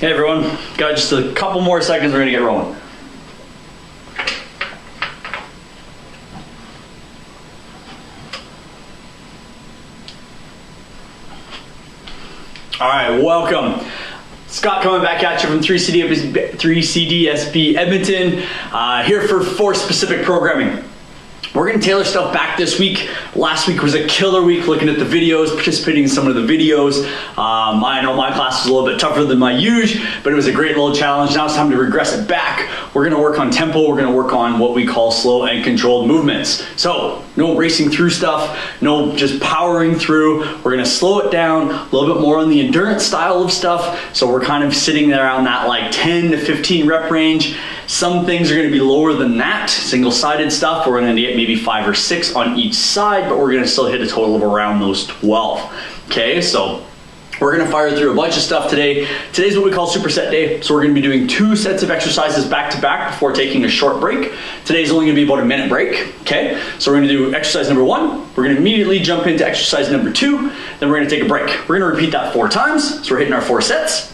Hey everyone, got just a couple more seconds, we're gonna get rolling. All right, welcome. Scott coming back at you from 3CDSB Edmonton, here for Force Specific Programming. We're gonna tailor stuff back this week. Last week was a killer week looking at the videos, participating in some of the videos. I know my class was a little bit tougher than my usual, but it was a great little challenge. Now it's time to regress it back. We're gonna work on tempo. We're gonna work on what we call slow and controlled movements. So no racing through stuff, no just powering through. We're gonna slow it down, a little bit more on the endurance style of stuff. So we're kind of sitting around that like 10 to 15 rep range. Some things are gonna be lower than that, single-sided stuff. We're gonna get maybe 5 or 6 on each side, but we're gonna still hit a total of around those 12. Okay, so we're gonna fire through a bunch of stuff today. Today's what we call superset day. So we're gonna be doing 2 sets of exercises back to back before taking a short break. Today's only gonna be about a minute break, okay? So we're gonna do exercise number 1. We're gonna immediately jump into exercise number 2. Then we're gonna take a break. We're gonna repeat that 4 times. So we're hitting our 4 sets.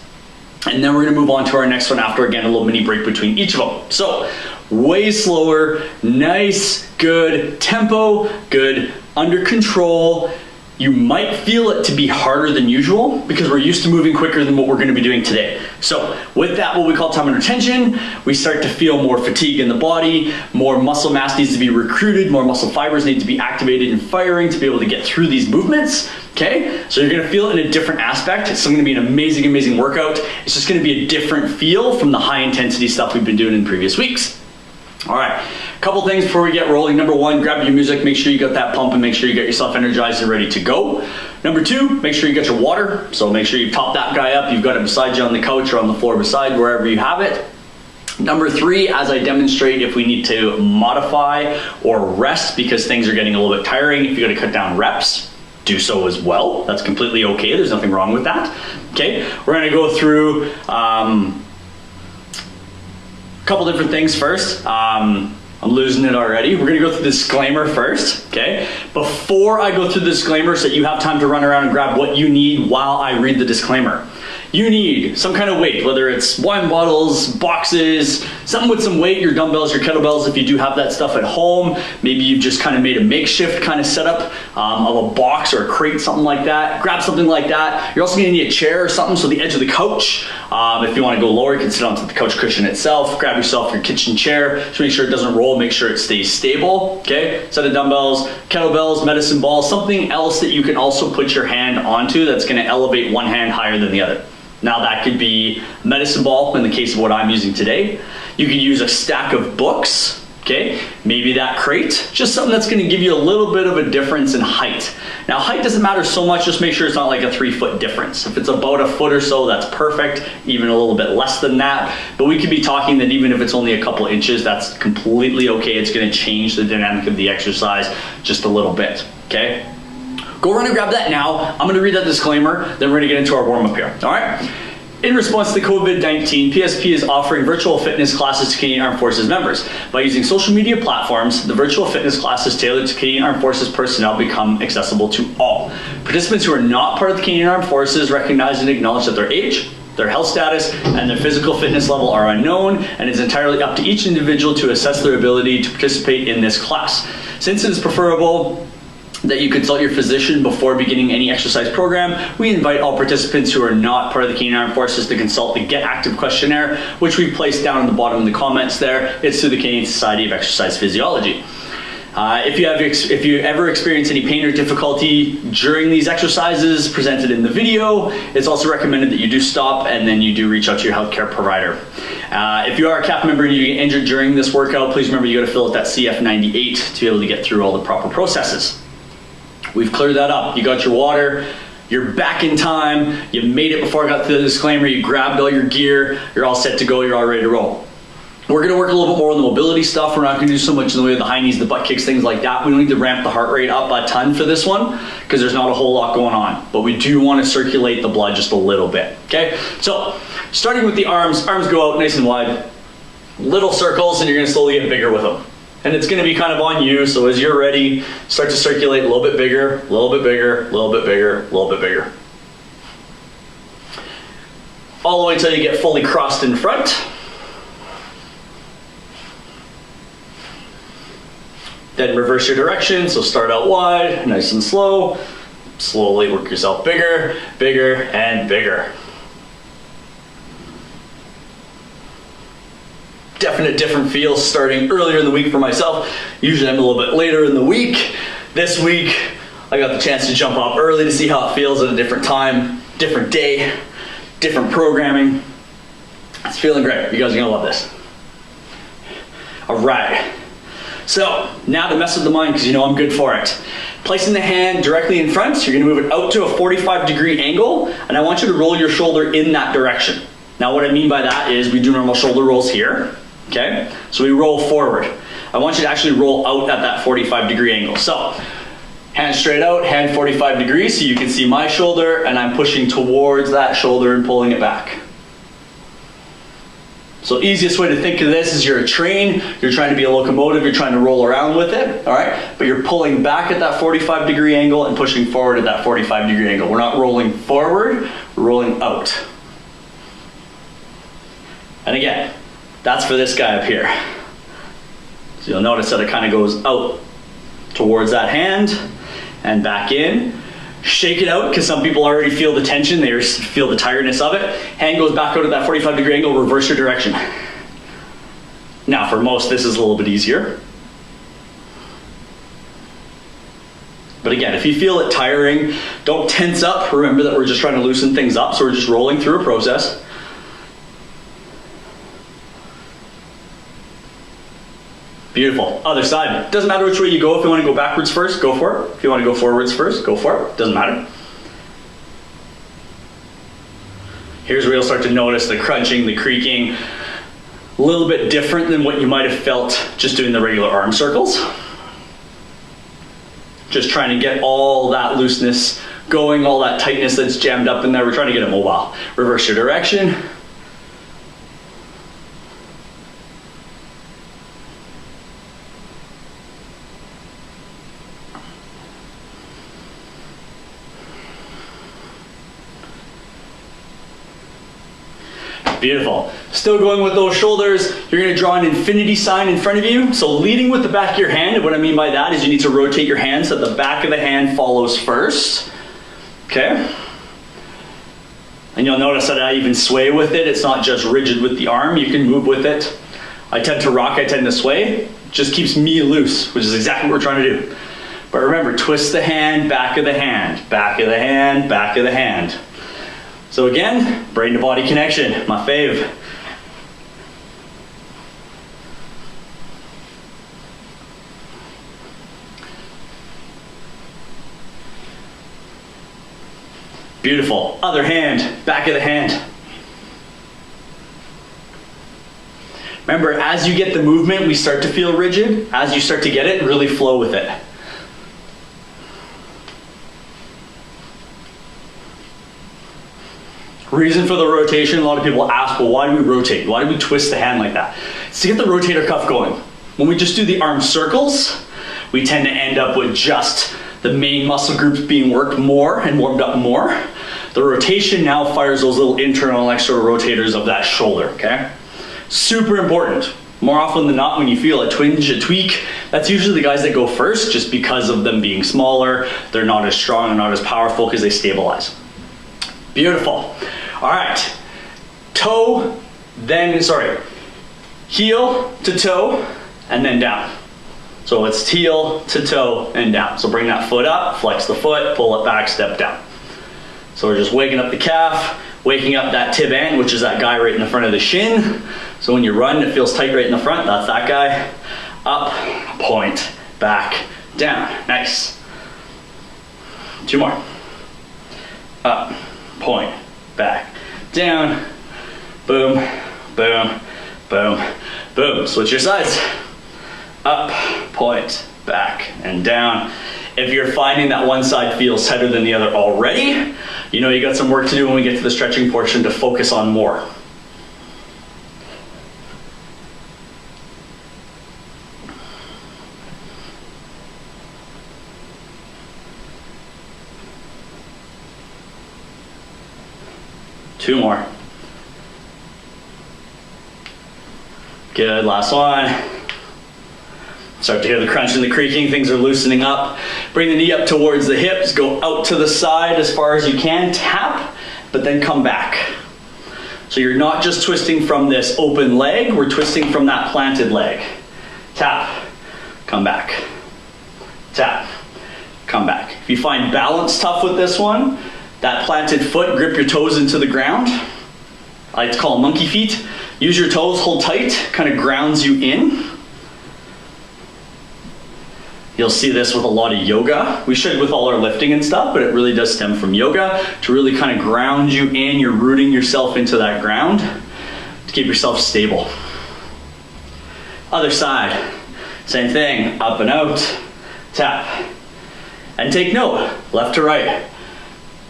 And then we're gonna move on to our next one after, again, a little mini break between each of them. So way slower, nice, good tempo, good under control. You might feel it to be harder than usual because we're used to moving quicker than what we're gonna be doing today. So with that, what we call time under tension, we start to feel more fatigue in the body, more muscle mass needs to be recruited, more muscle fibers need to be activated and firing to be able to get through these movements, okay? So you're gonna feel it in a different aspect. It's still gonna be an amazing, amazing workout. It's just gonna be a different feel from the high intensity stuff we've been doing in previous weeks. All right, a couple things before we get rolling. Number 1, grab your music, make sure you got that pump and make sure you get yourself energized and ready to go. Number 2, make sure you get your water. So make sure you top that guy up. You've got it beside you on the couch or on the floor beside, wherever you have it. Number 3, as I demonstrate, if we need to modify or rest because things are getting a little bit tiring, if you gotta cut down reps, do so as well. That's completely okay, there's nothing wrong with that. Okay, we're gonna go through couple different things first. I'm losing it already. We're gonna go through the disclaimer first, okay? Before I go through the disclaimer so that you have time to run around and grab what you need while I read the disclaimer. You need some kind of weight, whether it's wine bottles, boxes, something with some weight, your dumbbells, your kettlebells, if you do have that stuff at home. Maybe you've just kind of made a makeshift kind of setup of a box or a crate, something like that. Grab something like that. You're also gonna need a chair or something, so the edge of the couch. If you wanna go lower, you can sit onto the couch cushion itself. Grab yourself your kitchen chair. Just make sure it doesn't roll, make sure it stays stable, okay? Set of dumbbells, kettlebells, medicine balls, something else that you can also put your hand onto that's gonna elevate one hand higher than the other. Now that could be a medicine ball in the case of what I'm using today. You could use a stack of books, okay? Maybe that crate, just something that's gonna give you a little bit of a difference in height. Now height doesn't matter so much, just make sure it's not like a 3-foot difference. If it's about a foot or so, that's perfect, even a little bit less than that. But we could be talking that even if it's only a couple inches, that's completely okay. It's gonna change the dynamic of the exercise just a little bit, okay? Go run and grab that now. I'm gonna read that disclaimer, then we're gonna get into our warm-up here, all right? In response to COVID-19, PSP is offering virtual fitness classes to Canadian Armed Forces members. By using social media platforms, the virtual fitness classes tailored to Canadian Armed Forces personnel become accessible to all. Participants who are not part of the Canadian Armed Forces recognize and acknowledge that their age, their health status, and their physical fitness level are unknown, and it's entirely up to each individual to assess their ability to participate in this class. Since it is preferable that you consult your physician before beginning any exercise program, we invite all participants who are not part of the Canadian Armed Forces to consult the Get Active questionnaire, which we placed down in the bottom of the comments there. It's through the Canadian Society of Exercise Physiology. If you ever experience any pain or difficulty during these exercises presented in the video, it's also recommended that you do stop and then you do reach out to your healthcare provider. If you are a CAF member and you get injured during this workout, please remember you got to fill out that CF98 to be able to get through all the proper processes. We've cleared that up. You got your water, you're back in time, you made it before I got to the disclaimer, you grabbed all your gear, you're all set to go, you're all ready to roll. We're gonna work a little bit more on the mobility stuff. We're not gonna do so much in the way of the high knees, the butt kicks, things like that. We don't need to ramp the heart rate up a ton for this one because there's not a whole lot going on, but we do wanna circulate the blood just a little bit, okay? So, starting with the arms go out nice and wide, little circles, and you're gonna slowly get bigger with them. And it's gonna be kind of on you, so as you're ready, start to circulate a little bit bigger, a little bit bigger, a little bit bigger, a little bit bigger. all the way until you get fully crossed in front. Then reverse your direction, so start out wide, nice and slow. Slowly work yourself bigger, bigger, and bigger. Definite different feels starting earlier in the week for myself. Usually I'm a little bit later in the week. This week, I got the chance to jump up early to see how it feels at a different time, different day, different programming. It's feeling great. You guys are gonna love this. All right. So now to mess with the mind, because you know I'm good for it. Placing the hand directly in front, you're gonna move it out to a 45-degree angle, and I want you to roll your shoulder in that direction. Now what I mean by that is we do normal shoulder rolls here, okay? So we roll forward. I want you to actually roll out at that 45-degree angle. So, hand straight out, hand 45 degrees, so you can see my shoulder, and I'm pushing towards that shoulder and pulling it back. So easiest way to think of this is you're a train, you're trying to be a locomotive, you're trying to roll around with it, all right? But you're pulling back at that 45-degree angle and pushing forward at that 45-degree angle. We're not rolling forward, we're rolling out. And again, that's for this guy up here. So you'll notice that it kind of goes out towards that hand and back in. Shake it out, because some people already feel the tension, they feel the tiredness of it. Hand goes back out at that 45-degree angle, reverse your direction. Now for most, this is a little bit easier. But again, if you feel it tiring, don't tense up. Remember that we're just trying to loosen things up, so we're just rolling through a process. Beautiful. Other side. Doesn't matter which way you go. If you want to go backwards first, go for it. If you want to go forwards first, go for it. Doesn't matter. Here's where you'll start to notice the crunching, the creaking. A little bit different than what you might have felt just doing the regular arm circles. Just trying to get all that looseness going, all that tightness that's jammed up in there. We're trying to get it mobile. Reverse your direction. Beautiful. Still going with those shoulders, you're going to draw an infinity sign in front of you. So leading with the back of your hand, and what I mean by that is you need to rotate your hand so the back of the hand follows first. Okay? And you'll notice that I even sway with it. It's not just rigid with the arm, you can move with it. I tend to rock, I tend to sway. It just keeps me loose, which is exactly what we're trying to do. But remember, twist the hand, back of the hand, back of the hand, back of the hand. So again, brain to body connection, my fave. Beautiful. Other hand, back of the hand. Remember, as you get the movement, we start to feel rigid. As you start to get it, really flow with it. Reason for the rotation, a lot of people ask, well, why do we rotate? Why do we twist the hand like that? It's to get the rotator cuff going. When we just do the arm circles, we tend to end up with just the main muscle groups being worked more and warmed up more. The rotation now fires those little internal and external rotators of that shoulder, okay? Super important. More often than not, when you feel a twinge, a tweak, that's usually the guys that go first, just because of them being smaller, they're not as strong and not as powerful because they stabilize. Beautiful. All right, heel to toe and then down. So it's heel to toe and down. So bring that foot up, flex the foot, pull it back, step down. So we're just waking up the calf, waking up that tib end, which is that guy right in the front of the shin. So when you run, it feels tight right in the front, that's that guy. Up, point, back, down. Nice. 2 more. Up, point, back, down, boom, boom, boom, boom. Switch your sides. Up, point, back, and down. If you're finding that one side feels tighter than the other already, you know you got some work to do when we get to the stretching portion to focus on more. Two more. Good, last one. Start to hear the crunch and the creaking, things are loosening up. Bring the knee up towards the hips, go out to the side as far as you can, tap, but then come back. So you're not just twisting from this open leg, we're twisting from that planted leg. Tap, come back. Tap, come back. If you find balance tough with this one, that planted foot, grip your toes into the ground. I like to call them monkey feet. Use your toes, hold tight, kind of grounds you in. You'll see this with a lot of yoga. We should with all our lifting and stuff, but it really does stem from yoga to really kind of ground you in. You're rooting yourself into that ground to keep yourself stable. Other side, same thing, up and out, tap. And take note, left to right,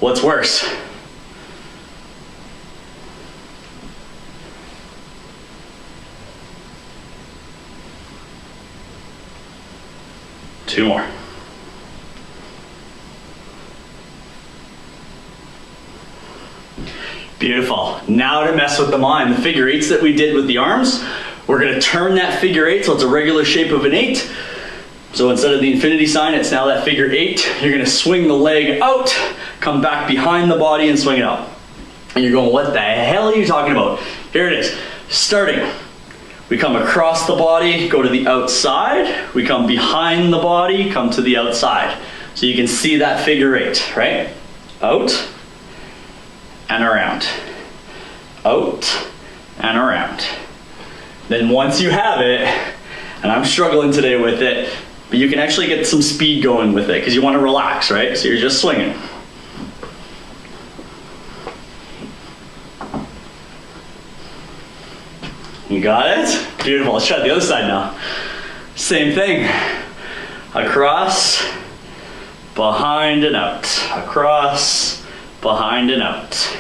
what's worse? Two more. Beautiful. Now to mess with the mind. The figure eights that we did with the arms, we're gonna turn that figure eight so it's a regular shape of an 8. So instead of the infinity sign, it's now that figure 8. You're gonna swing the leg out, come back behind the body and swing it out. And you're going, what the hell are you talking about? Here it is. Starting. We come across the body, go to the outside. We come behind the body, come to the outside. So you can see that figure 8, right? Out and around. Out and around. Then once you have it, and I'm struggling today with it, but you can actually get some speed going with it because you want to relax, right? So you're just swinging. You got it? Beautiful. Let's try the other side now. Same thing. Across, behind and out. Across, behind and out.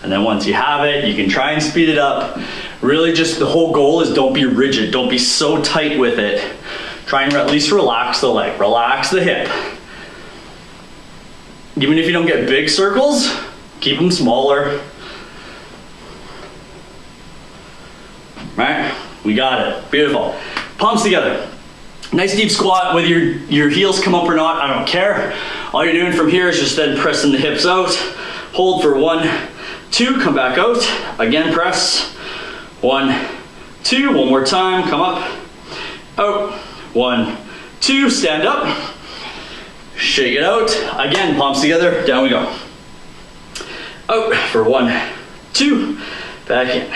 And then once you have it, you can try and speed it up. Really just the whole goal is don't be rigid. Don't be so tight with it. Try and at least relax the leg. Relax the hip. Even if you don't get big circles, keep them smaller. Right? We got it. Beautiful. Palms together. Nice deep squat, whether your heels come up or not, I don't care. All you're doing from here is just then pressing the hips out. Hold for 1, 2, come back out. Again, press. 1, 2, one more time, come up. Out. 1, 2, stand up. Shake it out. Again, palms together, down we go. Out for 1, 2, back in.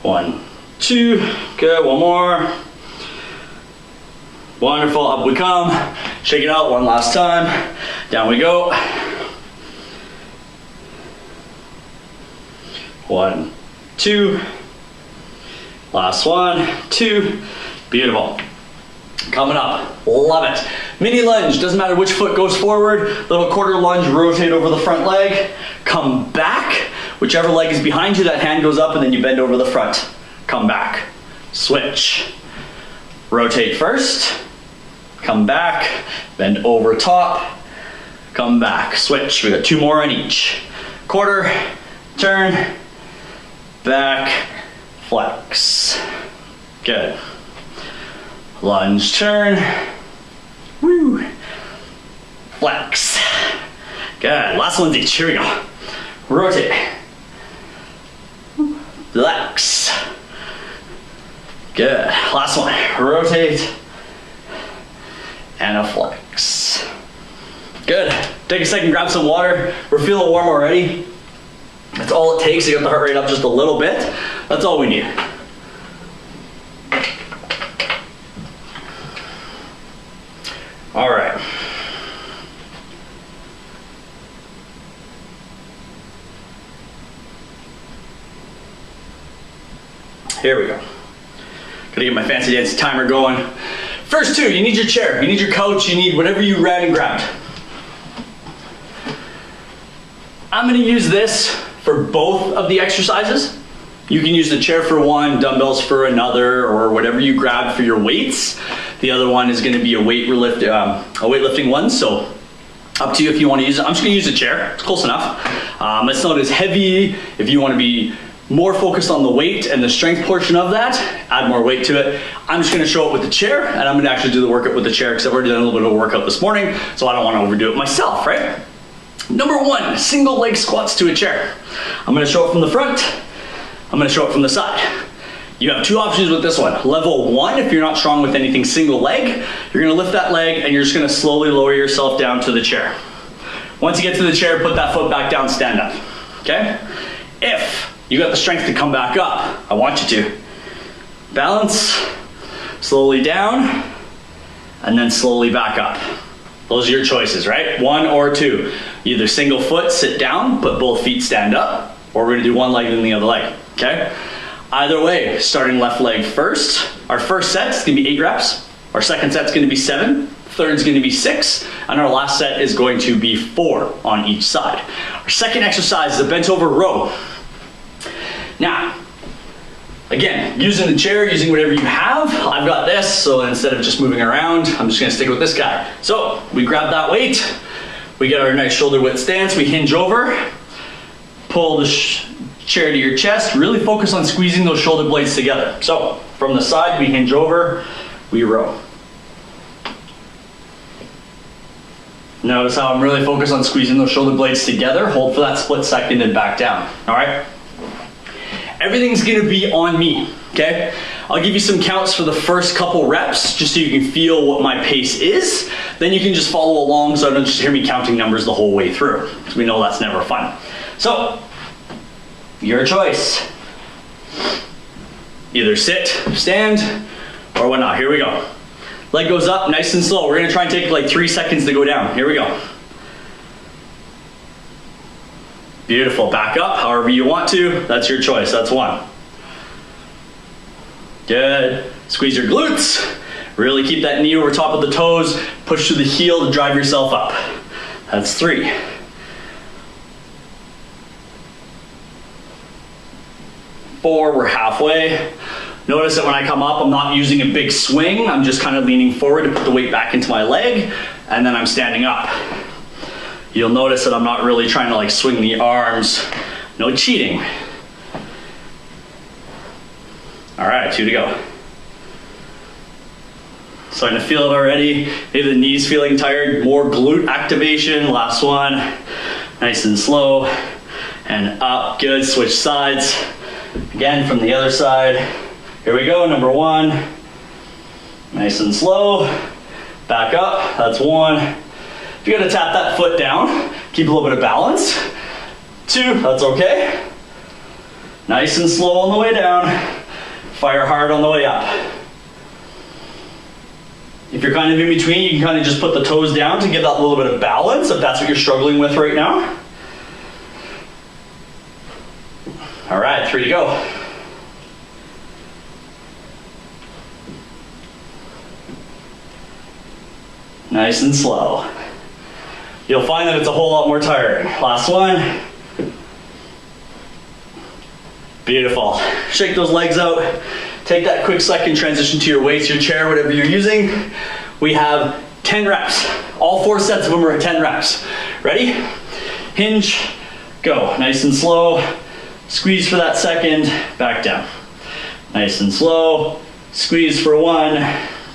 1, 2, good, one more. Wonderful, up we come. Shake it out one last time. Down we go. 1, 2. Last 1, 2. Beautiful. Coming up, love it. Mini lunge, doesn't matter which foot goes forward. Little quarter lunge, rotate over the front leg. Come back. Whichever leg is behind you, that hand goes up and then you bend over the front. Come back. Switch. Rotate first. Come back. Bend over top. Come back. Switch. We got 2 more on each. Quarter, turn, back, flex. Good. Lunge, turn. Woo. Flex. Good. Last one's each. Here we go. Rotate. Flex. Good. Last one. Rotate. And a flex. Good. Take a second, grab some water. We're feeling warm already. That's all it takes to get the heart rate up just a little bit. That's all we need. All right. Here we go. Gonna get my fancy dance timer going. First 2, you need your chair, you need your couch, you need whatever you ran and grabbed. I'm gonna use this for both of the exercises. You can use the chair for one, dumbbells for another, or whatever you grab for your weights. The other one is gonna be a weightlifting one, so up to you if you wanna use it. I'm just gonna use a chair, it's close enough. It's not as heavy. If you wanna be more focused on the weight and the strength portion of that, add more weight to it. I'm just gonna show it with the chair, and I'm gonna actually do the workout with the chair because I've already done a little bit of a workout this morning, so I don't wanna overdo it myself, right? Number one, single leg squats to a chair. I'm gonna show it from the front, I'm gonna show it from the side. You have two options with this one. Level one, if you're not strong with anything single leg, you're gonna lift that leg and you're just gonna slowly lower yourself down to the chair. Once you get to the chair, put that foot back down, stand up, okay? If you got the strength to come back up, I want you to balance, slowly down, and then slowly back up. Those are your choices, right? One or two. Either single foot, sit down, but both feet stand up, or we're gonna do one leg then the other leg, okay? Either way, starting left leg first. Our first set's gonna be 8 reps. Our second set's gonna be 7. Third's gonna be 6. And our last set is going to be 4 on each side. Our second exercise is a bent over row. Now, again, using the chair, using whatever you have. I've got this, so instead of just moving around, I'm just gonna stick with this guy. So, we grab that weight, we get our nice shoulder width stance, we hinge over, pull the chair to your chest, really focus on squeezing those shoulder blades together. So, from the side, we hinge over, we row. Notice how I'm really focused on squeezing those shoulder blades together, hold for that split second and back down, all right? Everything's gonna be on me, okay? I'll give you some counts for the first couple reps, just so you can feel what my pace is. Then you can just follow along so don't just hear me counting numbers the whole way through, because we know that's never fun. So, your choice. Either sit, stand, or whatnot. Here we go. Leg goes up, nice and slow. We're gonna try and take like 3 seconds to go down. Here we go. Beautiful, back up, however you want to. That's your choice, that's one. Good, squeeze your glutes. Really keep that knee over top of the toes. Push through the heel to drive yourself up. That's 3. 4, we're halfway. Notice that when I come up, I'm not using a big swing. I'm just kind of leaning forward to put the weight back into my leg, and then I'm standing up. You'll notice that I'm not really trying to like swing the arms. No cheating. All right, 2 to go. Starting to feel it already. Maybe the knees feeling tired. More glute activation. Last one. Nice and slow. And up. Good. Switch sides. Again, from the other side. Here we go. Number 1. Nice and slow. Back up. That's 1. If you gotta tap that foot down, keep a little bit of balance. 2, that's okay. Nice and slow on the way down. Fire hard on the way up. If you're kind of in between, you can kind of just put the toes down to give that little bit of balance if that's what you're struggling with right now. All right, 3 to go. Nice and slow. You'll find that it's a whole lot more tiring. Last one. Beautiful. Shake those legs out. Take that quick second, transition to your weights, your chair, whatever you're using. We have 10 reps. All 4 sets of them are at 10 reps. Ready? Hinge, go. Nice and slow. Squeeze for that second, back down. Nice and slow. Squeeze for 1,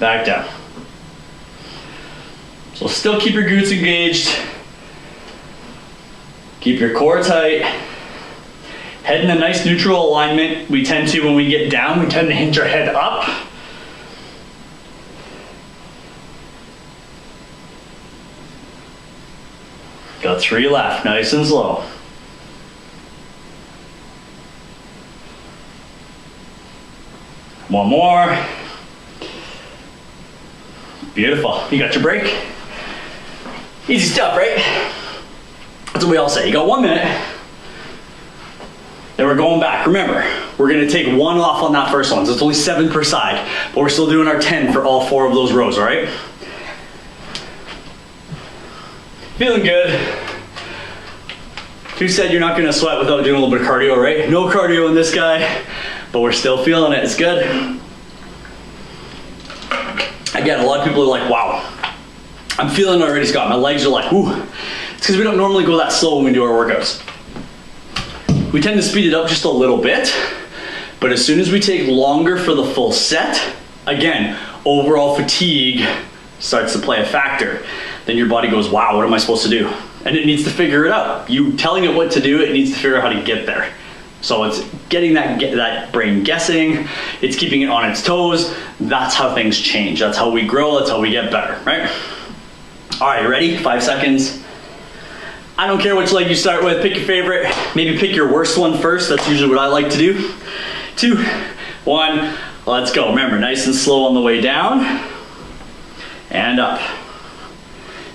back down. So still keep your glutes engaged. Keep your core tight. Head in a nice neutral alignment. We tend to, when we get down, we tend to hinge our head up. Got 3 left, nice and slow. One more. Beautiful, you got your break? Easy stuff, right? That's what we all say. You got 1 minute. Then we're going back. Remember, we're gonna take 1 off on that first one, so it's only 7 per side, but we're still doing our 10 for all 4 of those rows, all right? Feeling good. Who said you're not gonna sweat without doing a little bit of cardio, right? No cardio in this guy, but we're still feeling it. It's good. Again, a lot of people are like, wow, I'm feeling it already, Scott. My legs are like, whoo. It's because we don't normally go that slow when we do our workouts. we tend to speed it up just a little bit, but as soon as we take longer for the full set, again, overall fatigue starts to play a factor. Then your body goes, wow, what am I supposed to do? And it needs to figure it out. You telling it what to do, it needs to figure out how to get there. So it's getting that brain guessing, it's keeping it on its toes. That's how things change. That's how we grow, that's how we get better, right? All right, you ready? 5 seconds. I don't care which leg you start with, pick your favorite. Maybe pick your worst one first, that's usually what I like to do. 2, 1, let's go. Remember, nice and slow on the way down and up.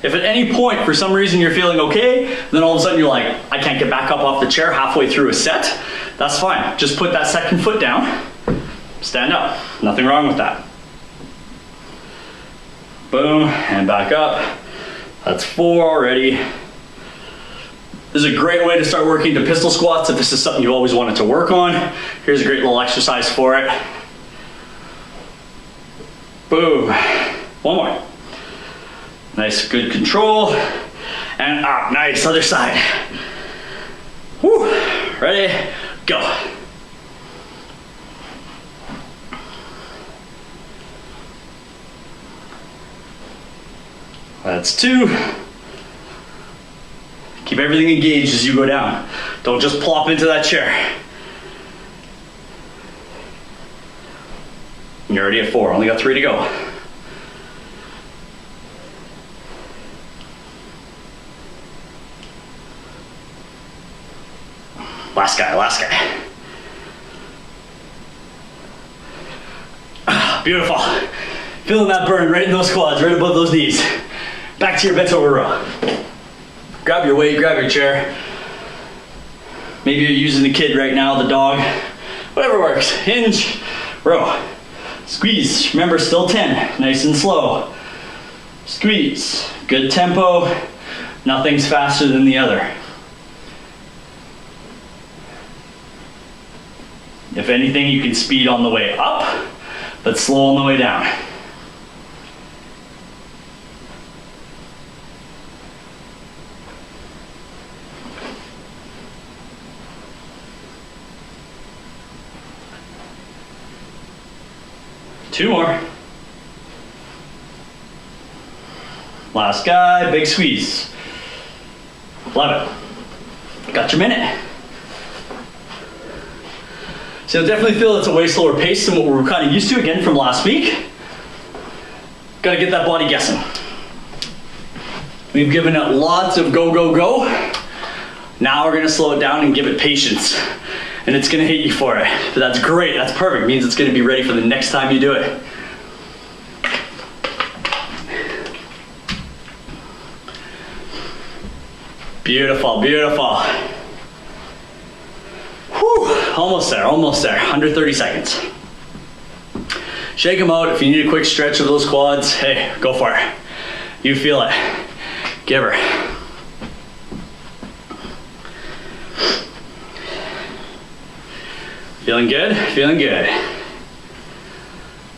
If at any point, for some reason, you're feeling okay, then all of a sudden you're like, I can't get back up off the chair halfway through a set, that's fine. Just put that second foot down, stand up. Nothing wrong with that. Boom, and back up. That's 4 already. This is a great way to start working to pistol squats if this is something you always wanted to work on. Here's a great little exercise for it. Boom. One more. Nice, good control. And up, nice, other side. Woo. Ready, go. That's 2. Keep everything engaged as you go down. Don't just plop into that chair. You're already at 4, only got 3 to go. Last guy, last guy. Beautiful. Feeling that burn right in those quads, right above those knees. Back to your bent over row. Grab your weight, grab your chair. Maybe you're using the kid right now, the dog. Whatever works. Hinge, row. Squeeze. Remember, still 10. Nice and slow. Squeeze. Good tempo. Nothing's faster than the other. If anything, you can speed on the way up, but slow on the way down. Two more. Last guy, big squeeze. Love it. Got your minute. So you'll definitely feel it's a way slower pace than what we're kind of used to, again, from last week. Gotta get that body guessing. We've given it lots of go, go, go. Now we're gonna slow it down and give it patience. And it's gonna hate you for it. But that's great, that's perfect. It means it's gonna be ready for the next time you do it. Beautiful, beautiful. Whew, almost there, under 30 seconds. Shake them out. If you need a quick stretch of those quads, hey, go for it. You feel it. Give her. Feeling good? Feeling good.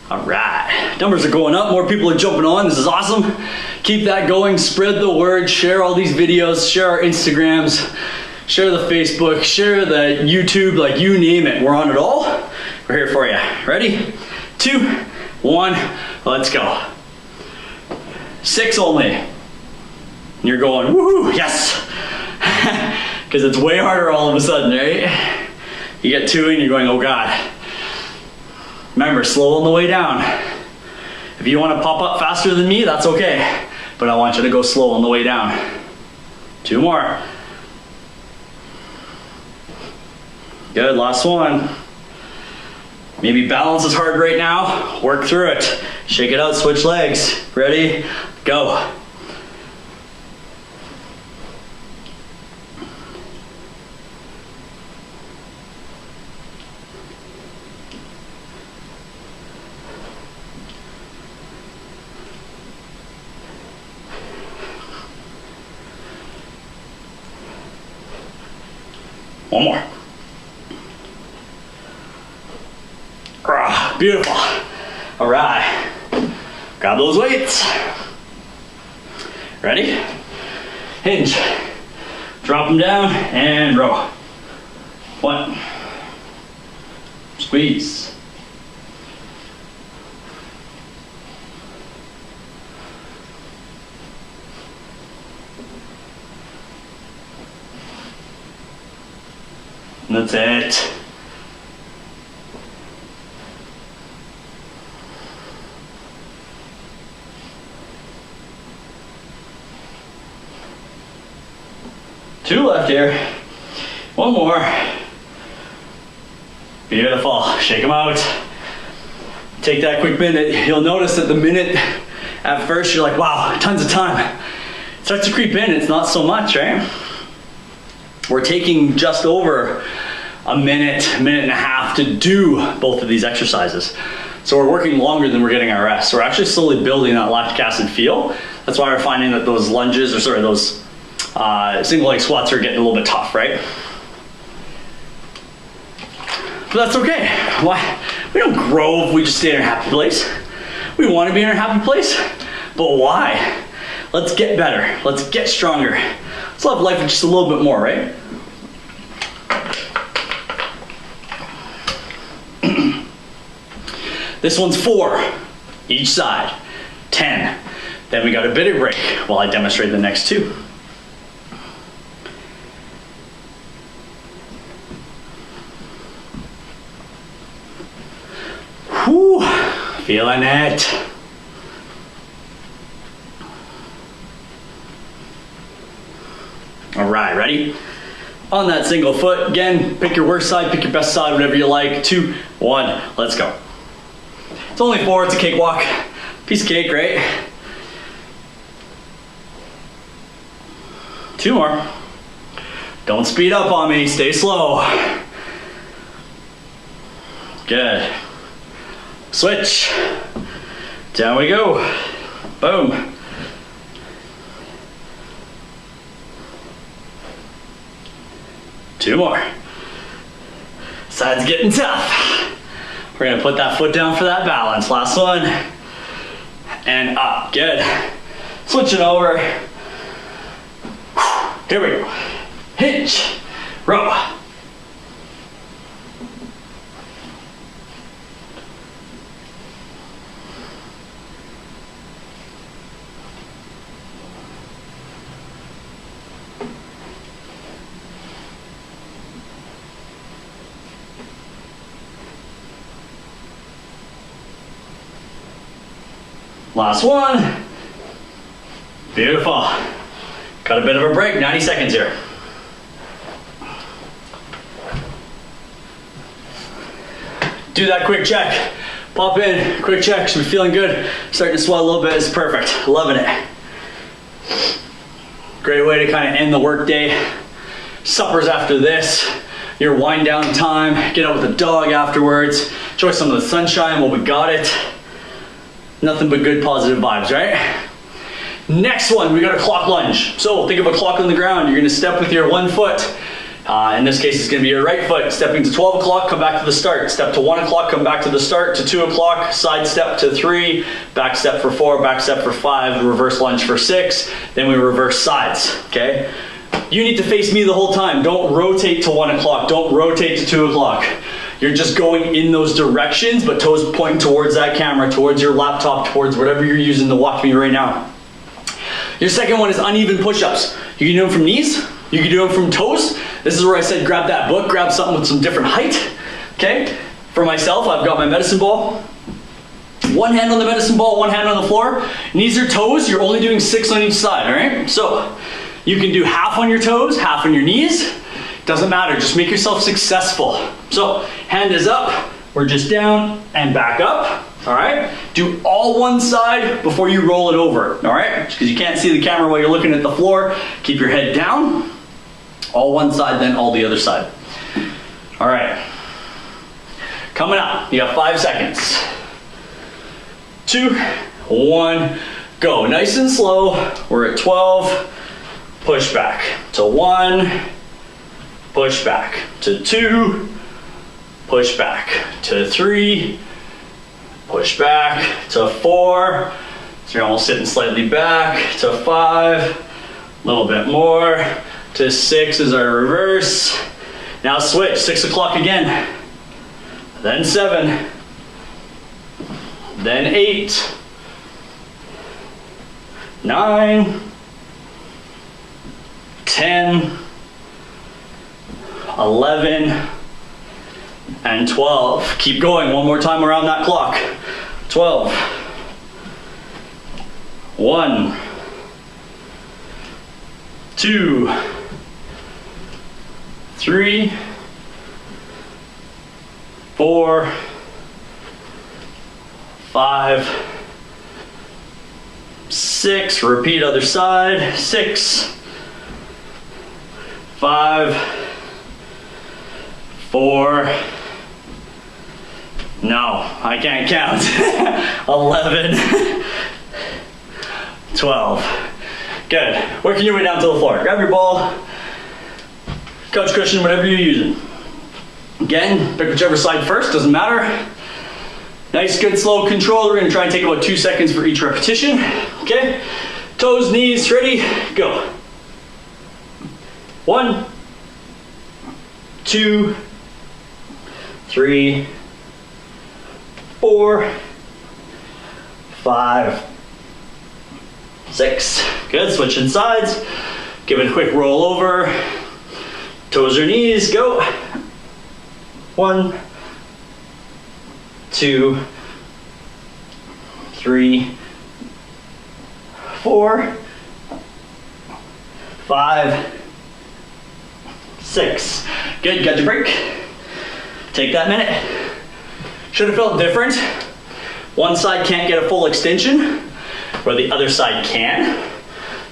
All right, numbers are going up, more people are jumping on, this is awesome. Keep that going, spread the word, share all these videos, share our Instagrams, share the Facebook, share the YouTube, like you name it, we're on it all. We're here for you. Ready? 2, 1, let's go. 6 only. And you're going, woohoo, yes. Because it's way harder all of a sudden, right? You get 2 and you're going, oh God. Remember, slow on the way down. If you want to pop up faster than me, that's okay. But I want you to go slow on the way down. 2 more. Good, last one. Maybe balance is hard right now. Work through it. Shake it out, switch legs. Ready? Go. One more. Beautiful. All right. Grab those weights. Ready? Hinge. Drop them down and row. 1. Squeeze. 'That's it. Two left here. One more. Beautiful. Shake them out. Take that quick minute. You'll notice that the minute at first you're like, wow, tons of time. It starts to creep in. It's not so much, right? We're taking just over a minute and a half to do both of these exercises. So we're working longer than we're getting our rest. So we're actually slowly building that lactic acid feel. That's why we're finding that those lunges, or sorry, those single leg squats are getting a little bit tough, right? But that's okay. Why? We don't grow if we just stay in our happy place. We want to be in our happy place, but why? Let's get better. Let's get stronger. Let's love life just a little bit more, right? This one's 4 each side, 10. Then we got a bit of break while I demonstrate the next 2. Whew, feeling it. All right, ready? On that single foot, again, pick your worst side, pick your best side, whatever you like. 2, 1, let's go. It's only 4, it's a cakewalk. Piece of cake, right? 2 more. Don't speed up on me, stay slow. Good. Switch. Down we go. Boom. Two more. Side's getting tough. We're gonna put that foot down for that balance. Last one. And up, good. Switching over. Here we go. Hinge, row. Last one. Beautiful. Got a bit of a break, 90 seconds here. Do that quick check. Pop in, quick check, should be feeling good. Starting to swell a little bit, it's perfect. Loving it. Great way to kind of end the work day. Suppers after this. Your wind down time. Get out with the dog afterwards. Enjoy some of the sunshine while we got it. Nothing but good positive vibes, right? Next one, we got a clock lunge. So think of a clock on the ground. You're gonna step with your one foot. In this case, it's gonna be your right foot. Stepping to 12 o'clock, come back to the start. Step to 1 o'clock, come back to the start. To 2 o'clock, side step to 3, back step for 4, back step for 5, reverse lunge for 6. Then we reverse sides, okay? You need to face me the whole time. Don't rotate to 1 o'clock. Don't rotate to 2 o'clock. You're just going in those directions, but toes pointing towards that camera, towards your laptop, towards whatever you're using to watch me right now. Your second one is uneven push-ups. You can do them from knees, you can do them from toes. This is where I said grab that book, grab something with some different height, okay? For myself, I've got my medicine ball. One hand on the medicine ball, one hand on the floor. Knees or toes, you're only doing 6 on each side, all right? So you can do half on your toes, half on your knees. Doesn't matter, just make yourself successful. So, hand is up, we're just down and back up, all right? Do all one side before you roll it over, all right? Because you can't see the camera while you're looking at the floor. Keep your head down. All one side, then all the other side. All right. Coming up, you got 5 seconds. 2, 1, go. Nice and slow, we're at 12. Push back to 1. Push back to 2, push back to 3, push back to 4, so you're almost sitting slightly back, to 5, a little bit more, to 6 is our reverse, Now switch, 6 o'clock again, then 7, then 8, 9, 10, 11, and 12. Keep going, one more time around that clock. 12, 1, 2, 3, 4, 5, 6, repeat other side, 6, 5, 4, no, I can't count, 11, 12. Good, working your way down to the floor. Grab your ball, couch cushion, whatever you're using. Again, pick whichever side first, doesn't matter. Nice, good, slow control. We're gonna try and take about 2 seconds for each repetition. Okay, toes, knees, ready, go. 1, 2, 3, 4, 5, 6. Good, switching sides. Give it a quick roll over. Toes or knees, go. 1, 2, 3, 4, 5, 6. Good, got your break. Take that minute. Should have felt different. One side can't get a full extension, where the other side can.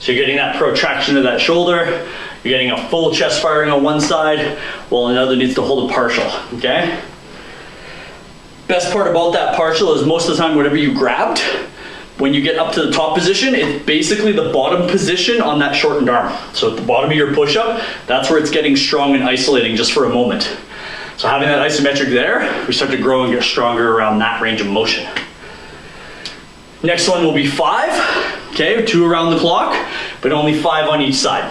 So you're getting that protraction of that shoulder. You're getting a full chest firing on one side, while another needs to hold a partial, okay? Best part about that partial is most of the time whatever you grabbed, when you get up to the top position, it's basically the bottom position on that shortened arm. So at the bottom of your push-up, that's where it's getting strong and isolating just for a moment. So having that isometric there, we start to grow and get stronger around that range of motion. Next one will be 5, okay, 2 around the clock, but only 5 on each side.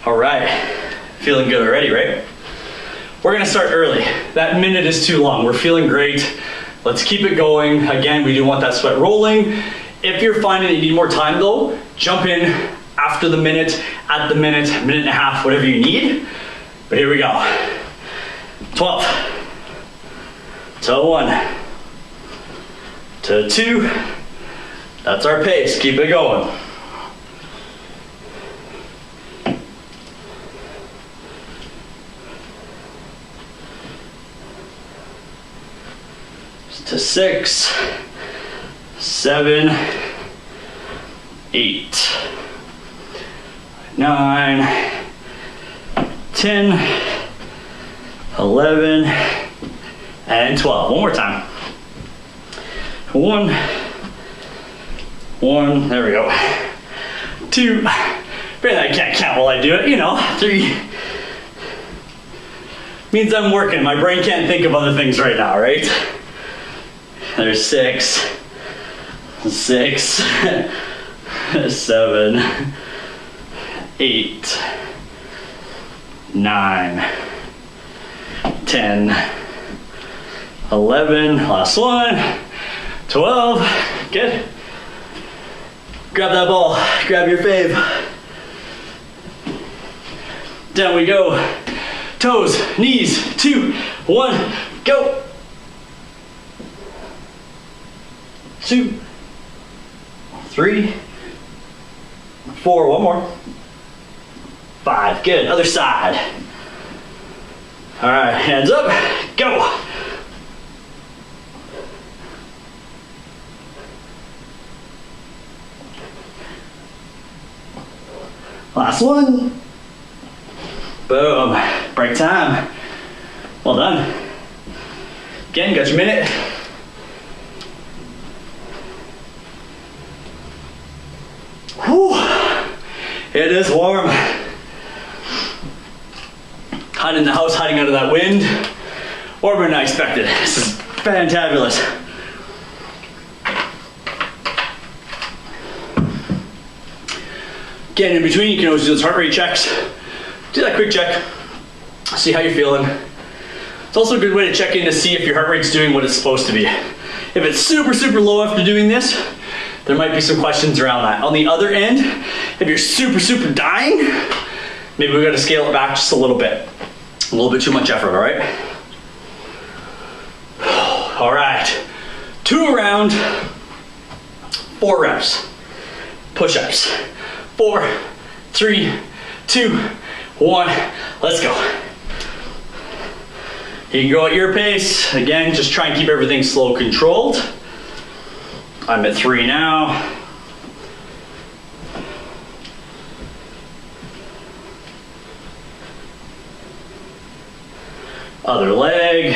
All right, feeling good already, right? We're gonna start early. That minute is too long. We're feeling great. Let's keep it going. Again, we do want that sweat rolling. If you're finding that you need more time though, jump in after the minute, at the minute, minute and a half, whatever you need. But here we go. 12, to 1, to 2. That's our pace, keep it going. To 6, 7, 8, 9, 10, 11, and 12. One more time. 1, there we go. 2, barely I can't count while I do it, you know. 3, means I'm working. My brain can't think of other things right now, right? There's 6, 7, 8, 9, 10, 11, last one, 12, good. Grab that ball, grab your fave. Down we go. Toes, knees, 2, 1, go. 2, 3, 4, one more. 5, good, other side. All right, hands up, go. Last one. Boom, break time. Well done. Again, got your minute. Whew. It is warm. Hiding in the house, hiding out of that wind. Warmer than I expected. This is fantabulous. Again, in between, you can always do those heart rate checks. do that quick check, see how you're feeling. It's also a good way to check in to see if your heart rate's doing what it's supposed to be. If it's super, super low after doing this, there might be some questions around that. On the other end, if you're super, super dying, maybe we gotta scale it back just a little bit. A little bit too much effort, all right? All right, 2 around, 4 reps. Push-ups. 4, 3, 2, 1, let's go. You can go at your pace. Again, just try and keep everything slow controlled. I'm at 3 now. Other leg.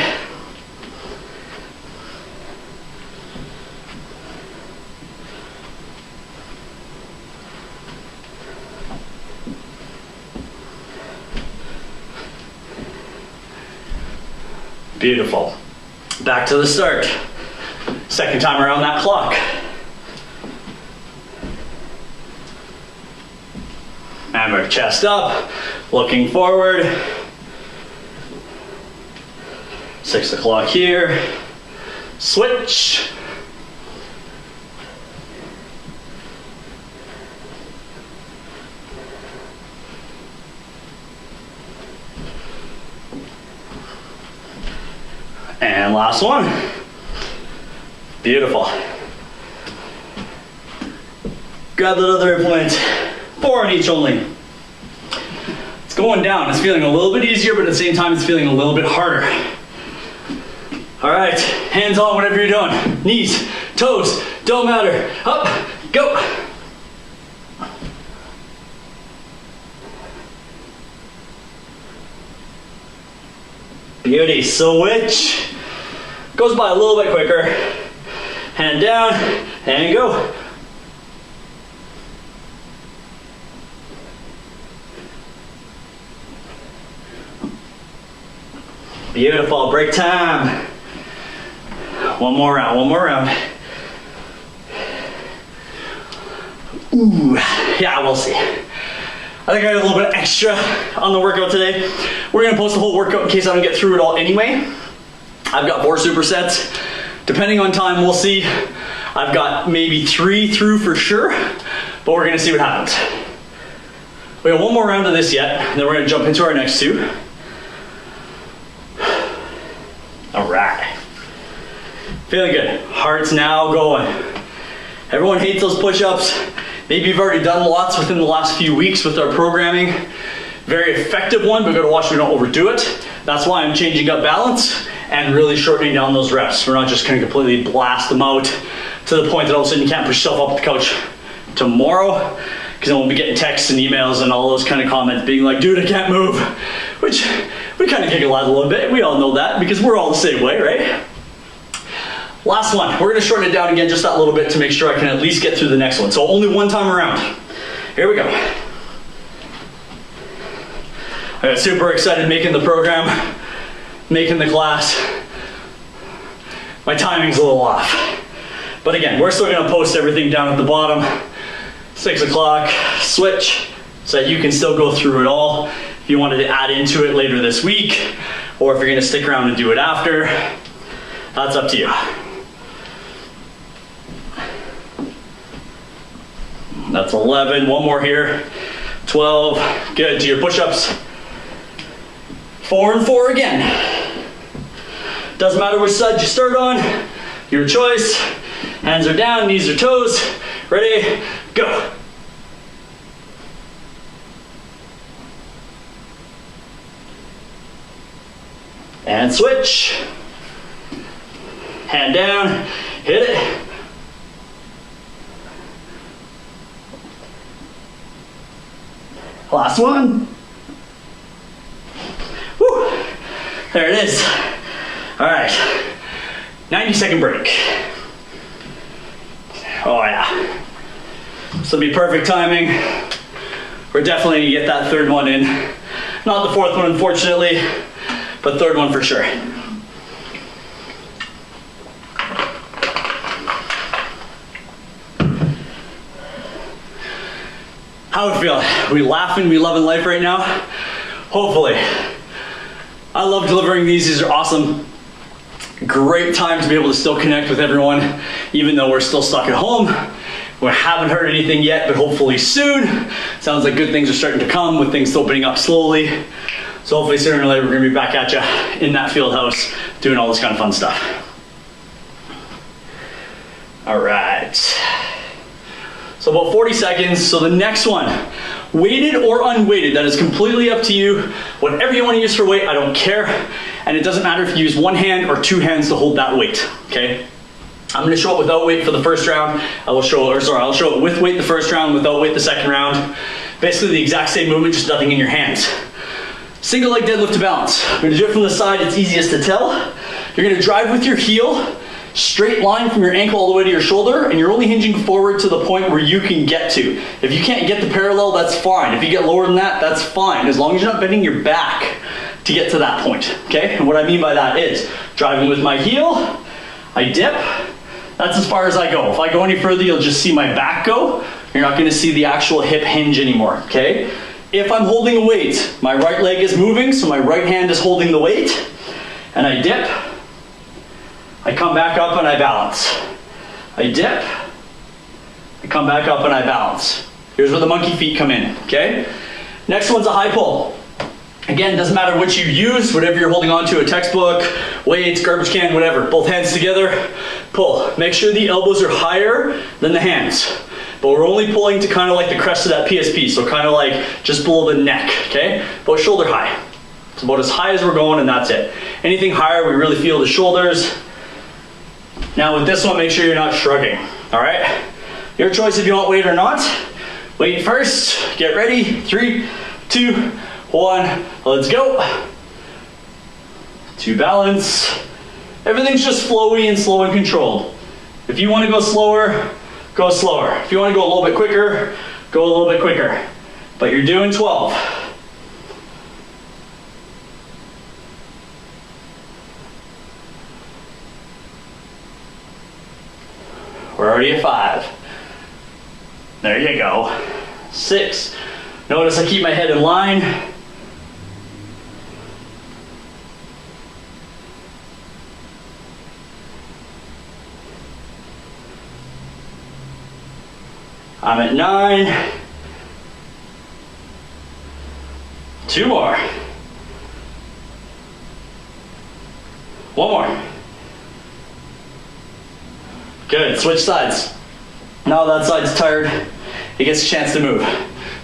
Beautiful. Back to the start. Second time around that clock. Remember, chest up, looking forward. 6 o'clock here. Switch. And last one. Beautiful. Grab that other implement. 4 on each only. It's going down. It's feeling a little bit easier, but at the same time, it's feeling a little bit harder. All right, hands on whatever you're doing. Knees, toes, don't matter. Up, go. Beauty, switch. Goes by a little bit quicker. Hand down, and go. Beautiful, break time. One more round, one more round. Ooh, yeah, we'll see. I think I got a little bit extra on the workout today. We're gonna post the whole workout in case I don't get through it all anyway. I've got 4 supersets. Depending on time, we'll see. I've got maybe 3 through for sure, but we're gonna see what happens. We got one more round of this yet, and then we're gonna jump into our next 2. All right. Feeling good. Heart's now going. Everyone hates those push-ups. Maybe you've already done lots within the last few weeks with our programming. Very effective one, but gotta watch we don't overdo it. That's why I'm changing up balance and really shortening down those reps. We're not just gonna completely blast them out to the point that all of a sudden you can't push yourself up the couch tomorrow, because then we'll be getting texts and emails and all those kind of comments being like, dude, I can't move, which we kind of giggle at a little bit. We all know that because we're all the same way, right? Last one, we're gonna shorten it down again just that little bit to make sure I can at least get through the next one. So only one time around. Here we go. I got super excited making the program, making the class. My timing's a little off. But again, we're still gonna post everything down at the bottom. 6 o'clock, switch, so that you can still go through it all. If you wanted to add into it later this week, or if you're gonna stick around and do it after, that's up to you. That's 11, one more here. 12, good, do your push-ups. 4 and 4 again. Doesn't matter which side you start on, your choice. Hands are down, knees are toes. Ready, go. And switch. Hand down, hit it. Last one. Woo. There it is. All right, 90-second break. Oh yeah. This will be perfect timing. We're definitely gonna get that 3rd one in. Not the 4th one, unfortunately, but 3rd one for sure. How we feel? We laughing, we loving life right now? Hopefully. I love delivering these. These are awesome. Great time to be able to still connect with everyone, even though we're still stuck at home. We haven't heard anything yet, but hopefully soon. Sounds like good things are starting to come with things opening up slowly. So hopefully sooner or later we're gonna be back at you in that field house doing all this kind of fun stuff. All right. So about 40 seconds. So the next one, weighted or unweighted, that is completely up to you. Whatever you want to use for weight, I don't care. And it doesn't matter if you use one hand or two hands to hold that weight, okay? I'm gonna show it without weight for the first round. I'll show it with weight the first round, without weight the second round. Basically the exact same movement, just nothing in your hands. Single leg deadlift to balance. We're gonna do it from the side, it's easiest to tell. You're gonna drive with your heel, straight line from your ankle all the way to your shoulder, and you're only hinging forward to the point where you can get to. If you can't get the parallel, that's fine. If you get lower than that, that's fine, as long as you're not bending your back to get to that point, okay? And what I mean by that is, driving with my heel, I dip, that's as far as I go. If I go any further, you'll just see my back go. You're not gonna see the actual hip hinge anymore, okay? If I'm holding a weight, my right leg is moving, so my right hand is holding the weight, and I dip, I come back up and I balance. I dip, I come back up and I balance. Here's where the monkey feet come in, okay? Next one's a high pull. Again, doesn't matter which you use, whatever you're holding on to, a textbook, weights, garbage can, whatever. Both hands together, pull. Make sure the elbows are higher than the hands. But we're only pulling to kind of like the crest of that PSP, so kind of like just below the neck, okay? About shoulder high. It's about as high as we're going and that's it. Anything higher, we really feel the shoulders. Now with this one, make sure you're not shrugging, all right? Your choice if you want weight or not. Weight first, get ready. 3, 2, 1, let's go. To balance. Everything's just flowy and slow and controlled. If you want to go slower, go slower. If you want to go a little bit quicker, go a little bit quicker. But you're doing 12. We're already at 5. There you go. 6. Notice I keep my head in line. I'm at 9. 2 more. 1 more. Good, switch sides. Now that side's tired, it gets a chance to move.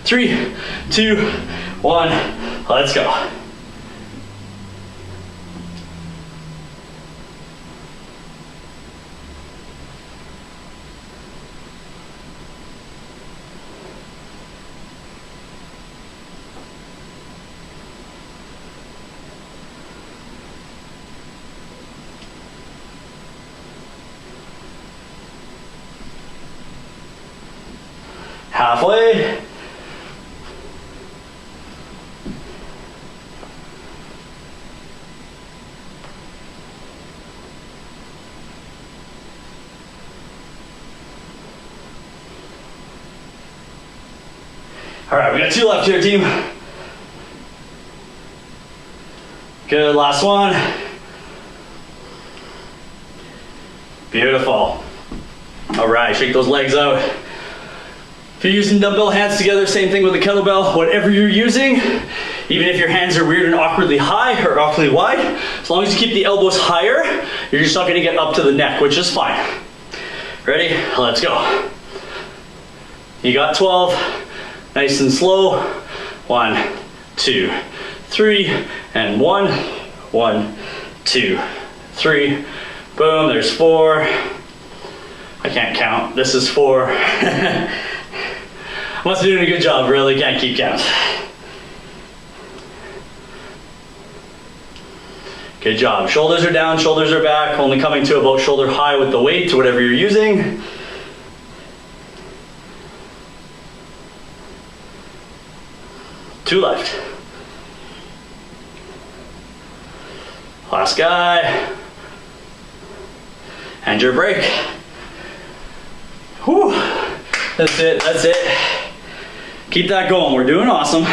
3, 2, 1, let's go. Halfway. All right, we got 2 left here, team. Good, last one. Beautiful. All right, shake those legs out. If you're using dumbbell hands together, same thing with the kettlebell. Whatever you're using, even if your hands are weird and awkwardly high or awkwardly wide, as long as you keep the elbows higher, you're just not gonna get up to the neck, which is fine. Ready? Let's go. You got 12, nice and slow. 1, 2, 3, and 1, 1, 2, 3. Boom, there's 4. I can't count, this is 4. Must be doing a good job, really can't keep count. Good job. Shoulders are down, shoulders are back, only coming to about shoulder high with the weight, whatever you're using. Two left. Last guy. And your break. Whew. That's it, that's it. Keep that going, we're doing awesome.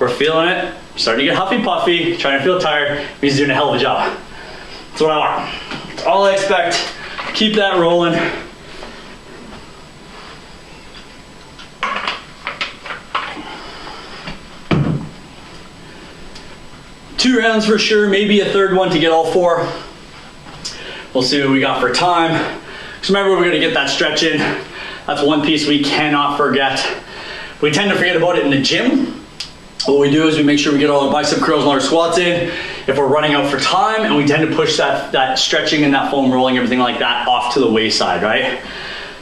we're feeling it. Starting to get huffy puffy, trying to feel tired, means he's doing a hell of a job. That's what I want. That's all I expect. Keep that rolling. Two rounds for sure, maybe a third one to get all four. We'll see what we got for time. Just remember, we're gonna get that stretch in. That's one piece we cannot forget. We tend to forget about it in the gym. What we do is we make sure we get all our bicep curls and all our squats in. If we're running out for time, and we tend to push that stretching and that foam rolling, everything like that, off to the wayside, right?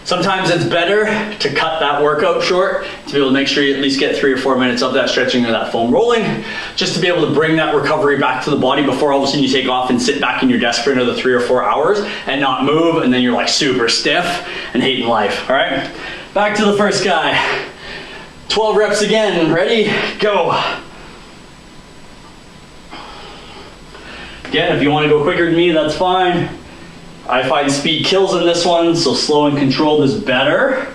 Sometimes it's better to cut that workout short to be able to make sure you at least get 3 or 4 minutes of that stretching or that foam rolling, just to be able to bring that recovery back to the body before all of a sudden you take off and sit back in your desk for another 3 or 4 hours and not move, and then you're like super stiff and hating life, all right? Back to the first guy. 12 reps again, ready, go. Again, if you want to go quicker than me, that's fine. I find speed kills in this one, so slow and controlled is better.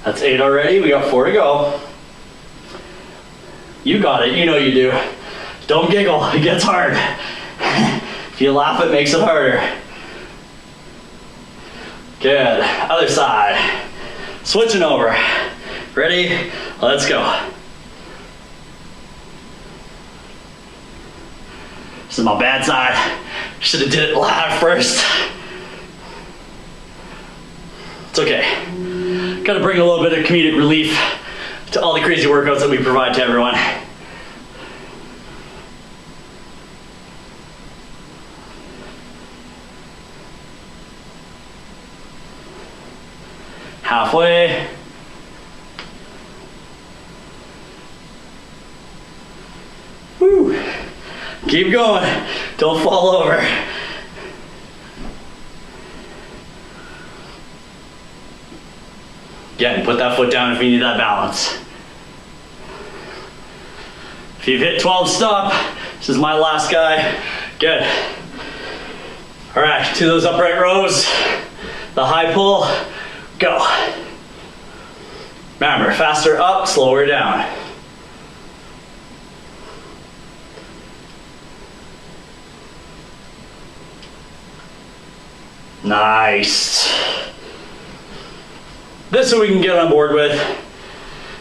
That's 8 already, we got 4 to go. You got it, you know you do. Don't giggle, it gets hard. If you laugh, it makes it harder. Good, other side. Switching over. Ready? Let's go. This is my bad side. Should have did it live first. It's okay. Gotta bring a little bit of comedic relief to all the crazy workouts that we provide to everyone. Halfway. Woo. Keep going. Don't fall over. Again, put that foot down if you need that balance. If you've hit 12, stop. This is my last guy. Good. All right, to those upright rows. The high pull, go. Remember, faster up, slower down. Nice. This is what we can get on board with.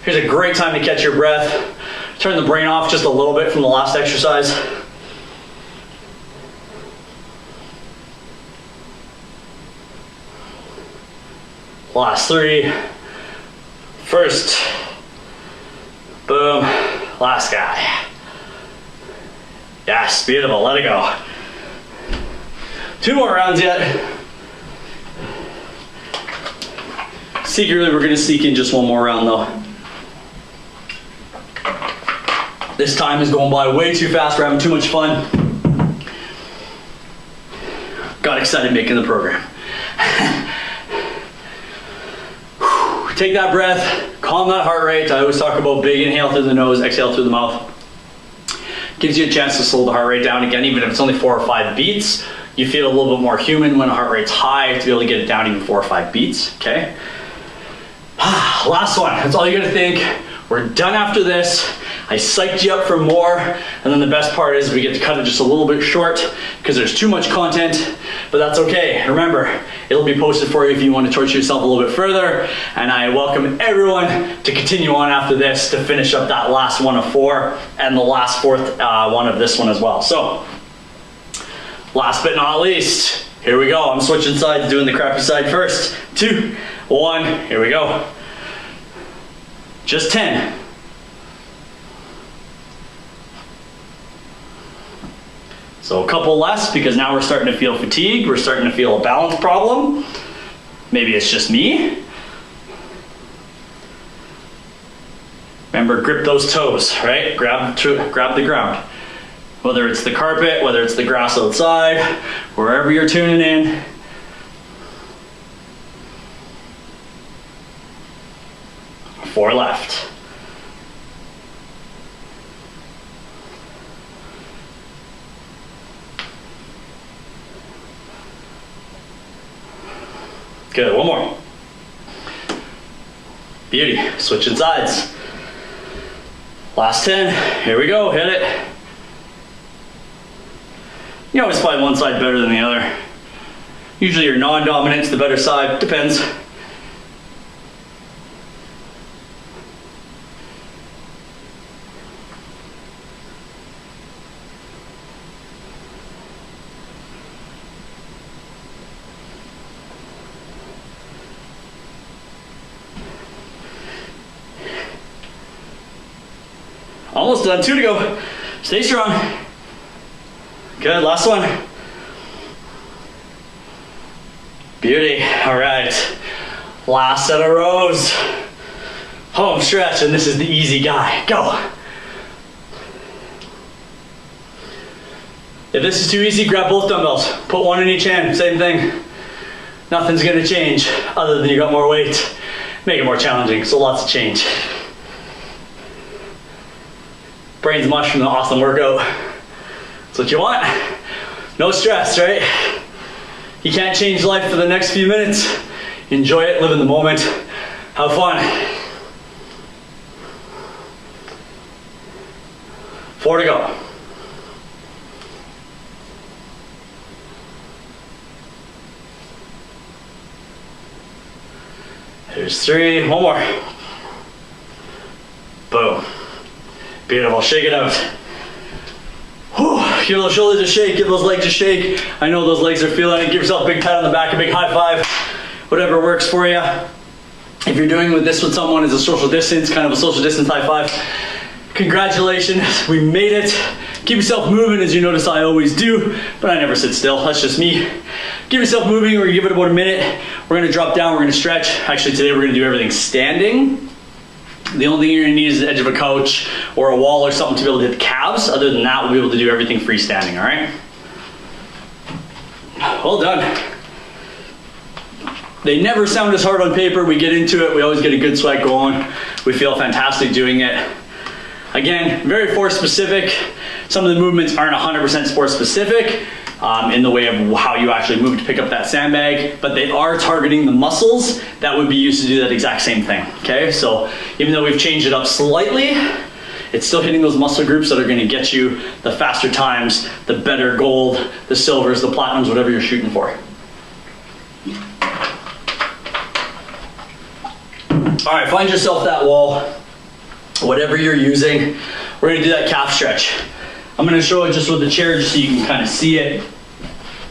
Here's a great time to catch your breath. Turn the brain off just a little bit from the last exercise. Last 3. First. Boom. Last guy. Yes, beautiful. Let it go. 2 more rounds yet. Secretly, we're gonna sneak in just one more round though. This time is going by way too fast. We're having too much fun. Got excited making the program. Take that breath, calm that heart rate. I always talk about big inhale through the nose, exhale through the mouth. Gives you a chance to slow the heart rate down again, even if it's only 4 or 5 beats. You feel a little bit more human when the heart rate's high to be able to get it down even 4 or 5 beats, okay? Last one, that's all you gotta think. We're done after this. I psyched you up for more, and then the best part is we get to cut it just a little bit short because there's too much content, but that's okay. Remember, it'll be posted for you if you want to torture yourself a little bit further, and I welcome everyone to continue on after this to finish up that last one of 4 and the last 4th one of this one as well. So, last but not least, here we go. I'm switching sides, doing the crappy side first. 2, 1, here we go. Just 10. So a couple less because now we're starting to feel fatigued. We're starting to feel a balance problem. Maybe it's just me. Remember, grip those toes, right? Grab the ground. Whether it's the carpet, whether it's the grass outside, wherever you're tuning in. 4 left. Good, one more. Beauty, switching sides. Last 10, here we go, hit it. You always find one side better than the other. Usually your non-dominant's the better side, depends. Almost done, 2 to go. Stay strong. Good, last one. Beauty, all right. Last set of rows. Home stretch, and this is the easy guy. Go. If this is too easy, grab both dumbbells. Put one in each hand, same thing. Nothing's gonna change other than you got more weight. Make it more challenging, so lots of change. Brain's mush from the awesome workout. That's what you want. No stress, right? You can't change life for the next few minutes. Enjoy it, live in the moment, have fun. 4 to go. Here's 3, one more. Boom. Beautiful, shake it out. Whew. Give those shoulders a shake, give those legs a shake. I know those legs are feeling it. Give yourself a big pat on the back, a big high five, whatever works for you. If you're doing this with someone as a social distance, kind of a social distance high five, congratulations, we made it. Keep yourself moving, as you notice I always do, but I never sit still, that's just me. Give yourself moving, we're gonna give it about a minute. We're gonna drop down, we're gonna stretch. Actually today we're gonna do everything standing. The only thing you're gonna need is the edge of a couch or a wall or something to be able to hit the calves. Other than that, we'll be able to do everything freestanding, all right? Well done. They never sound as hard on paper. We get into it, we always get a good sweat going. We feel fantastic doing it. Again, very force specific. Some of the movements aren't 100% sport specific in the way of how you actually move to pick up that sandbag, but they are targeting the muscles that would be used to do that exact same thing, okay? So even though we've changed it up slightly, it's still hitting those muscle groups that are gonna get you the faster times, the better gold, the silvers, the platinums, whatever you're shooting for. All right, find yourself that wall, whatever you're using. We're gonna do that calf stretch. I'm gonna show it just with the chair just so you can kind of see it.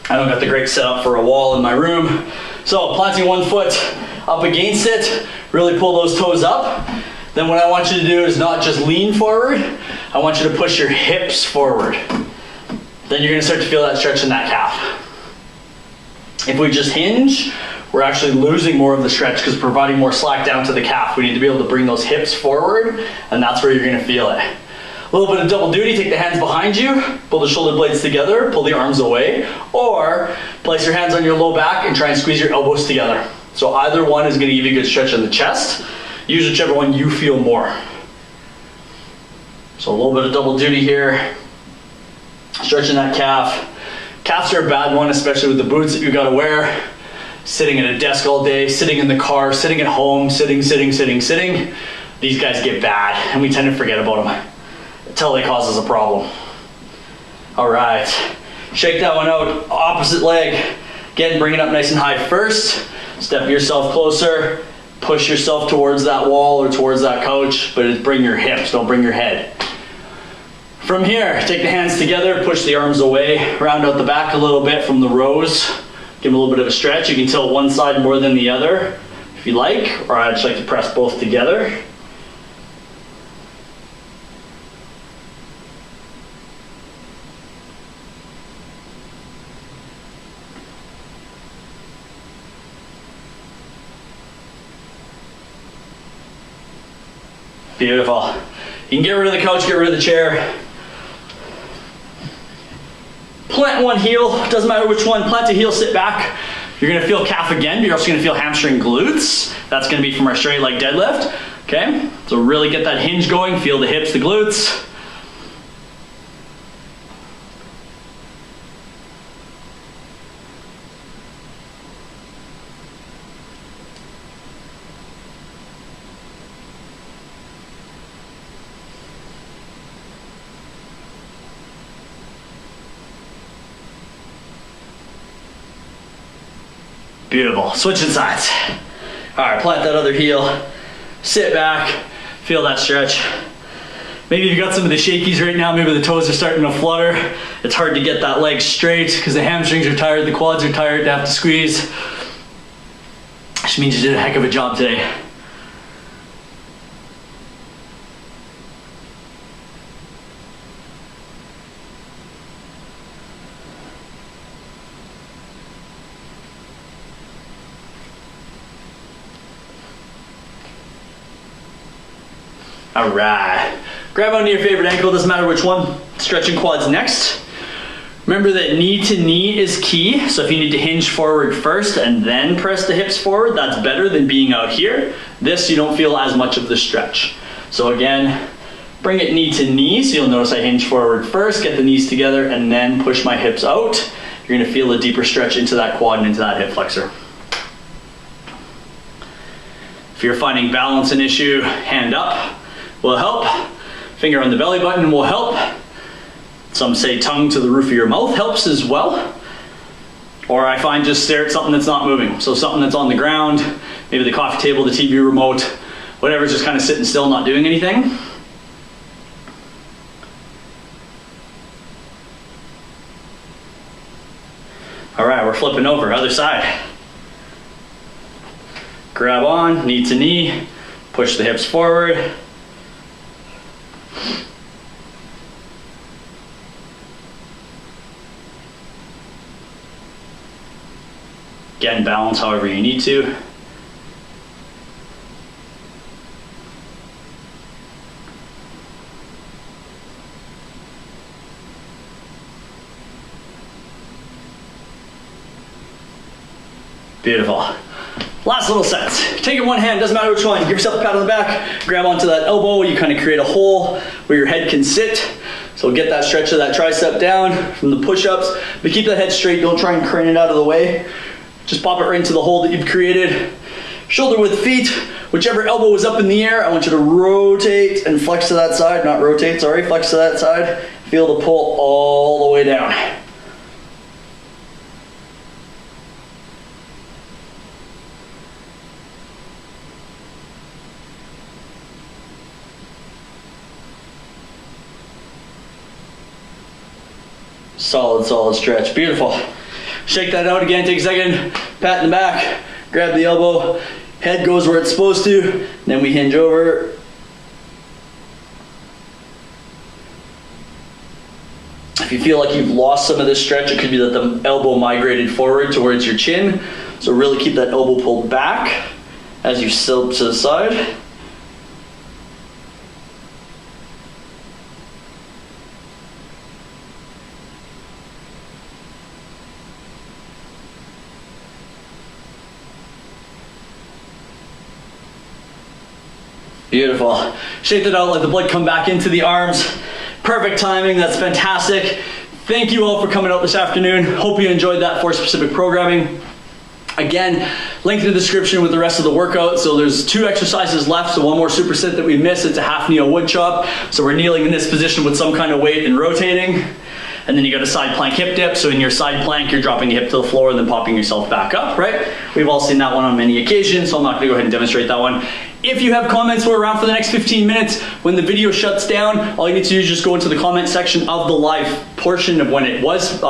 I don't got the great setup for a wall in my room. So planting one foot up against it, really pull those toes up. Then what I want you to do is not just lean forward, I want you to push your hips forward. Then you're gonna start to feel that stretch in that calf. If we just hinge, we're actually losing more of the stretch because providing more slack down to the calf. We need to be able to bring those hips forward, and that's where you're gonna feel it. A little bit of double duty, take the hands behind you, pull the shoulder blades together, pull the arms away, or place your hands on your low back and try and squeeze your elbows together. So either one is gonna give you a good stretch in the chest. Use whichever one you feel more. So a little bit of double duty here. Stretching that calf. Calves are a bad one, especially with the boots that you gotta wear. Sitting at a desk all day, sitting in the car, sitting at home, sitting. These guys get bad, and we tend to forget about them until they cause us a problem. All right, shake that one out, opposite leg. Again, bring it up nice and high first. Step yourself closer, push yourself towards that wall or towards that couch, but bring your hips, don't bring your head. From here, take the hands together, push the arms away, round out the back a little bit from the rows. Give them a little bit of a stretch. You can tilt one side more than the other if you like, or I just like to press both together. Beautiful. You can get rid of the couch, get rid of the chair. Plant one heel, doesn't matter which one, plant a heel, sit back. You're gonna feel calf again, but you're also gonna feel hamstring glutes. That's gonna be from our straight leg deadlift. Okay, so really get that hinge going, feel the hips, the glutes. Beautiful, switching sides. All right, plant that other heel, sit back, feel that stretch. Maybe you've got some of the shakies right now, maybe the toes are starting to flutter. It's hard to get that leg straight because the hamstrings are tired, the quads are tired to have to squeeze. Which means you did a heck of a job today. All right, grab onto your favorite ankle, doesn't matter which one. Stretching quads next. Remember that knee to knee is key, so if you need to hinge forward first and then press the hips forward, that's better than being out here. This, you don't feel as much of the stretch. So again, bring it knee to knee, so you'll notice I hinge forward first, get the knees together, and then push my hips out. You're gonna feel a deeper stretch into that quad and into that hip flexor. If you're finding balance an issue, hand up will help. Finger on the belly button will help. Some say tongue to the roof of your mouth helps as well. Or I find just stare at something that's not moving. So something that's on the ground, maybe the coffee table, the TV remote, whatever's just kind of sitting still, not doing anything. All right, we're flipping over, other side. Grab on, knee to knee, push the hips forward. Again, balance however you need to. Beautiful. Last little sets. Take it one hand, doesn't matter which one. Give yourself a pat on the back, grab onto that elbow. You kind of create a hole where your head can sit. So get that stretch of that tricep down from the push-ups, but keep that head straight. Don't try and crane it out of the way. Just pop it right into the hole that you've created. Shoulder width feet, whichever elbow is up in the air, I want you to rotate and flex to that side. Not rotate, sorry, flex to that side. Feel the pull all the way down. Solid, solid stretch, beautiful. Shake that out again, take a second, pat in the back, grab the elbow, head goes where it's supposed to, then we hinge over. If you feel like you've lost some of this stretch, it could be that the elbow migrated forward towards your chin. So really keep that elbow pulled back as you slip to the side. Beautiful. Shake that out, let the blood come back into the arms. Perfect timing, that's fantastic. Thank you all for coming out this afternoon. Hope you enjoyed that for specific programming. Again, link in the description with the rest of the workout. So there's 2 exercises left, so one more superset that we missed. It's a half kneel wood chop. So we're kneeling in this position with some kind of weight and rotating. And then you got a side plank hip dip. So in your side plank, you're dropping the hip to the floor and then popping yourself back up, right? We've all seen that one on many occasions, so I'm not gonna go ahead and demonstrate that one. If you have comments, we're around for the next 15 minutes. When the video shuts down, all you need to do is just go into the comment section of the live portion of when it was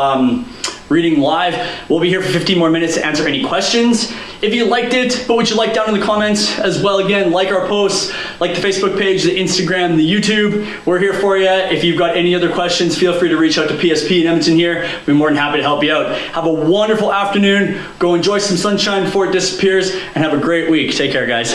reading live. We'll be here for 15 more minutes to answer any questions. If you liked it, put what you like down in the comments as well. Again, like our posts, like the Facebook page, the Instagram, the YouTube. We're here for you. If you've got any other questions, feel free to reach out to PSP in Edmonton here. We're more than happy to help you out. Have a wonderful afternoon. Go enjoy some sunshine before it disappears and have a great week. Take care, guys.